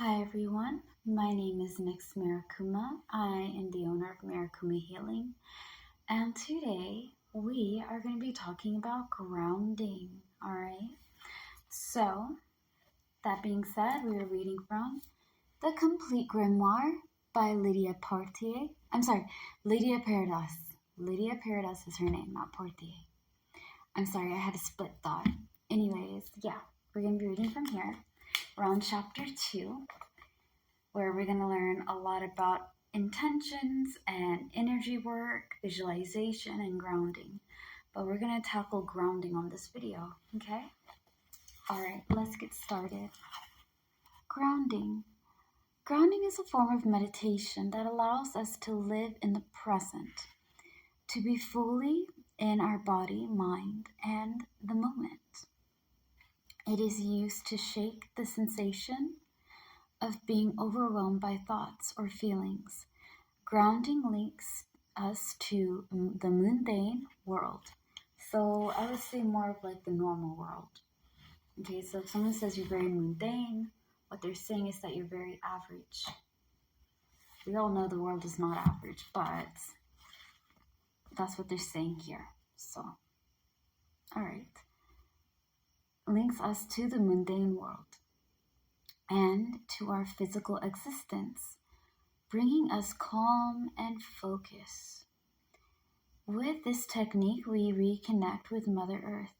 Hi everyone, my name is Nix Mirakuma. I am the owner of Mirakuma Healing, and today we are going to be talking about grounding. Alright, so that being said, we are reading from The Complete Grimoire by Lydia Portier. Lydia Paradise. Lydia Paradise is her name, not Portier. I'm sorry, I had a split thought. Anyways, yeah, we're going to be reading from here. We're on chapter 2. Where we're going to learn a lot about intentions and energy work, visualization, and grounding. But we're going to tackle grounding on this video, okay? All right, let's get started. Grounding. Grounding is a form of meditation that allows us to live in the present, to be fully in our body, mind, and the moment. It is used to shake the sensation of being overwhelmed by thoughts or feelings. Grounding links us to the mundane world. So I would say more of like the normal world. Okay, so if someone says you're very mundane, what they're saying is that you're very average. We all know the world is not average, but that's what they're saying here. So, all right. Links us to the mundane world and to our physical existence, bringing us calm and focus. With this technique, we reconnect with Mother Earth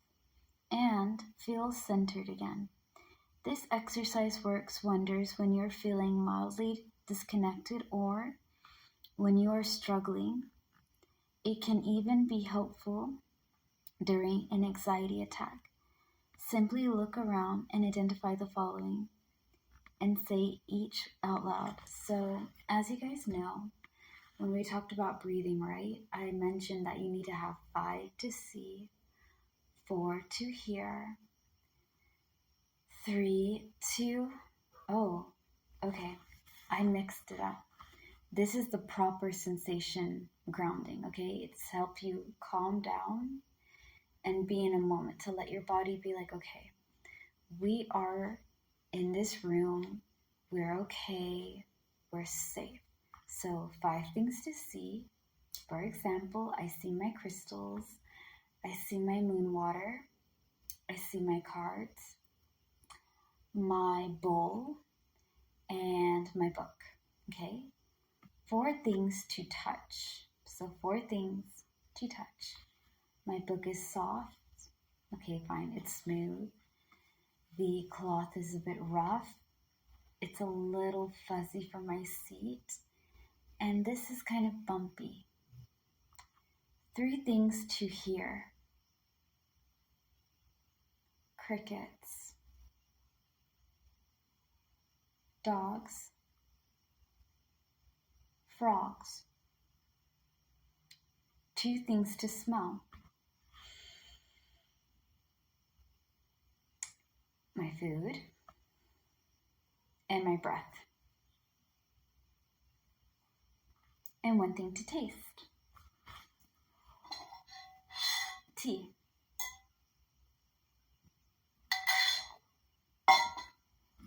and feel centered again. This exercise works wonders when you're feeling mildly disconnected or when you are struggling. It can even be helpful during an anxiety attack. Simply look around and identify the following and say each out loud. So, as you guys know, when we talked about breathing, right, I mentioned that you need to have 5 to see, 4 to hear, 3 to, okay, I mixed it up. This is the proper sensation grounding, okay? It's help you calm down and be in a moment to let your body be like, okay, we are in this room, we're okay, we're safe. So 5 things to see. For example, I see my crystals, I see my moon water, I see my cards, my bowl, and my book, okay? 4 things to touch. So 4 things to touch. My book is soft. Okay, fine, it's smooth. The cloth is a bit rough. It's a little fuzzy from my seat. And this is kind of bumpy. 3 things to hear. Crickets, dogs, frogs. 2 things to smell. My food and my breath. And 1 thing to taste. Tea.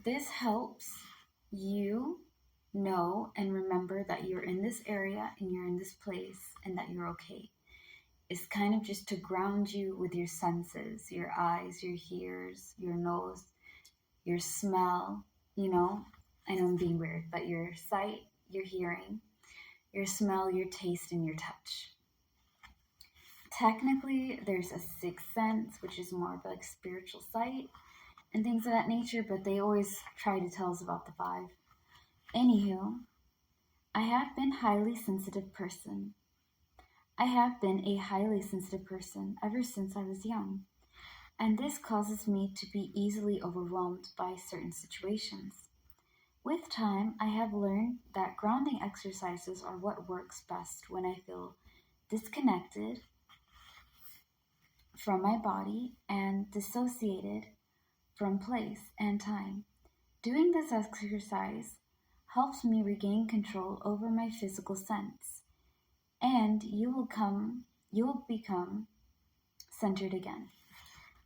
This helps you know and remember that you're in this area and you're in this place and that you're okay. It's kind of just to ground you with your senses, your eyes, your ears, your nose, your smell, I know I'm being weird, but your sight, your hearing, your smell, your taste, and your touch. Technically, there's a 6th sense, which is more of like spiritual sight and things of that nature, but they always try to tell us about the 5. Anywho, I have been a highly sensitive person ever since I was young, and this causes me to be easily overwhelmed by certain situations. With time, I have learned that grounding exercises are what works best when I feel disconnected from my body and dissociated from place and time. Doing this exercise helps me regain control over my physical sense, and you will become centered again.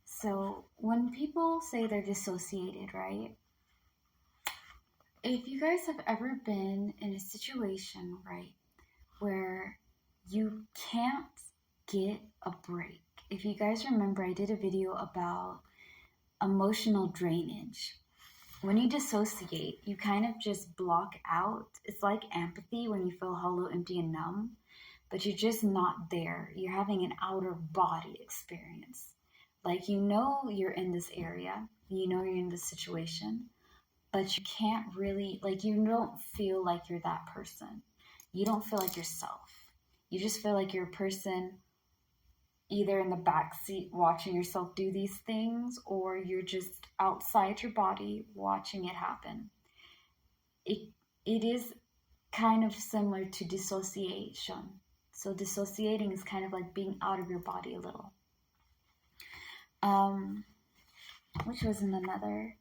So when people say they're dissociated, right, if you guys have ever been in a situation, right, where you can't get a break. If you guys remember, I did a video about emotional drainage. When you dissociate, you kind of just block out. It's like empathy when you feel hollow, empty, and numb, but you're just not there. You're having an outer body experience. Like, you know you're in this area, you know you're in this situation, but you can't really, like, you don't feel like you're that person. You don't feel like yourself. You just feel like you're a person either in the back seat watching yourself do these things, or you're just outside your body watching it happen. It is kind of similar to dissociation. So dissociating is kind of like being out of your body a little. Which wasn't another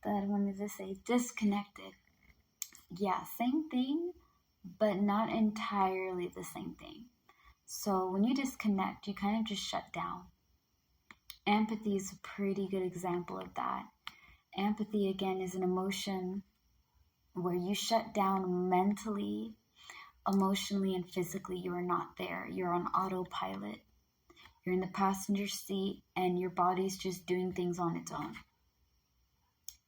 that I wanted to say. Disconnected. Yeah, same thing, but not entirely the same thing. So when you disconnect, you kind of just shut down. Empathy is a pretty good example of that. Empathy, again, is an emotion where you shut down mentally, emotionally, and physically. You are not there. You're on autopilot. You're in the passenger seat and your body's just doing things on its own.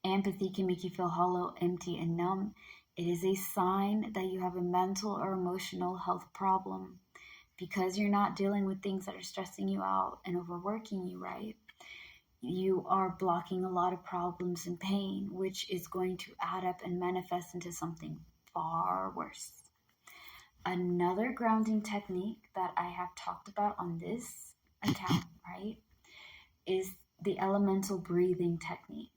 Empathy can make you feel hollow, empty, and numb. It is a sign that you have a mental or emotional health problem because you're not dealing with things that are stressing you out and overworking you, right? You are blocking a lot of problems and pain, which is going to add up and manifest into something far worse. Another grounding technique that I have talked about on this account, right, is the elemental breathing technique.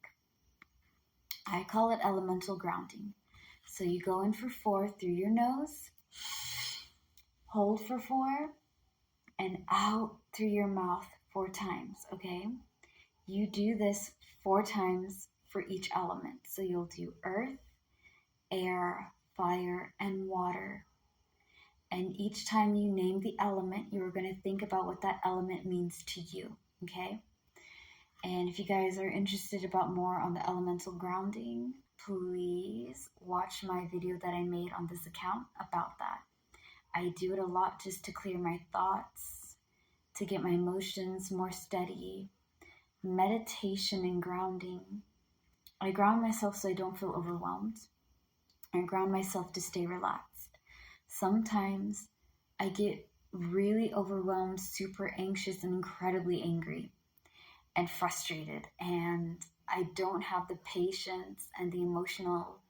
I call it elemental grounding. So you go in for 4 through your nose, hold for 4, and out through your mouth 4 times, okay? You do this 4 times for each element. So you'll do earth, air, fire, and water. And each time you name the element, you're going to think about what that element means to you, okay? And if you guys are interested about more on the elemental grounding, please watch my video that I made on this account about that. I do it a lot just to clear my thoughts, to get my emotions more steady. Meditation and grounding. I ground myself so I don't feel overwhelmed. I ground myself to stay relaxed. Sometimes I get really overwhelmed, super anxious, and incredibly angry and frustrated, and I don't have the patience and the emotional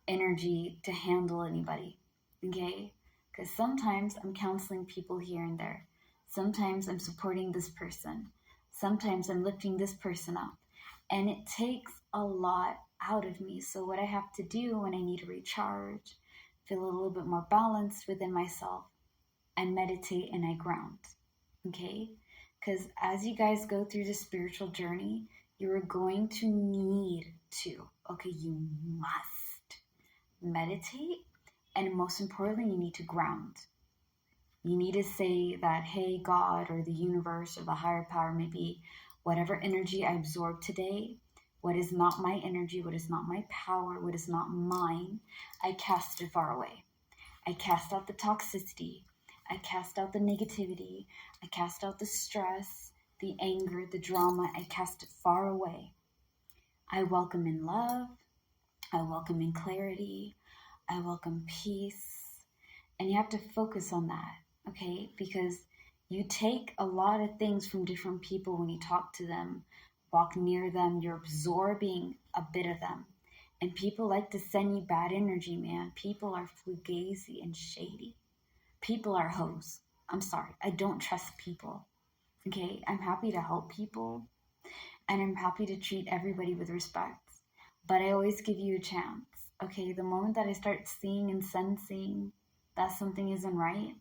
energy to handle anybody, okay? Because sometimes I'm counseling people here and there. Sometimes I'm supporting this person. Sometimes I'm lifting this person up. And it takes a lot out of me. So what I have to do when I need to recharge, feel a little bit more balanced within myself, I meditate and I ground, okay? Because as you guys go through the spiritual journey, you're going to need to, okay, you must meditate, and most importantly, you need to ground. You need to say that, hey, God or the universe or the higher power, maybe whatever energy I absorb today, what is not my energy, what is not my power, what is not mine, I cast it far away. I cast out the toxicity. I cast out the negativity. I cast out the stress, the anger, the drama. I cast it far away. I welcome in love. I welcome in clarity. I welcome peace. And you have to focus on that, okay? Because you take a lot of things from different people when you talk to them, walk near them, you're absorbing a bit of them. And people like to send you bad energy, man. People are fugazi and shady. People are hoes. I'm sorry. I don't trust people. Okay? I'm happy to help people. And I'm happy to treat everybody with respect. But I always give you a chance. Okay? The moment that I start seeing and sensing that something isn't right,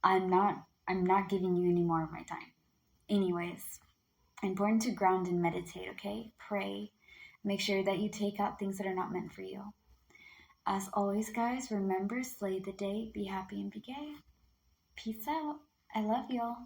I'm not giving you any more of my time. Anyways, important to ground and meditate, okay? Pray. Make sure that you take out things that are not meant for you. As always, guys, remember, slay the day, be happy, and be gay. Peace out. I love y'all.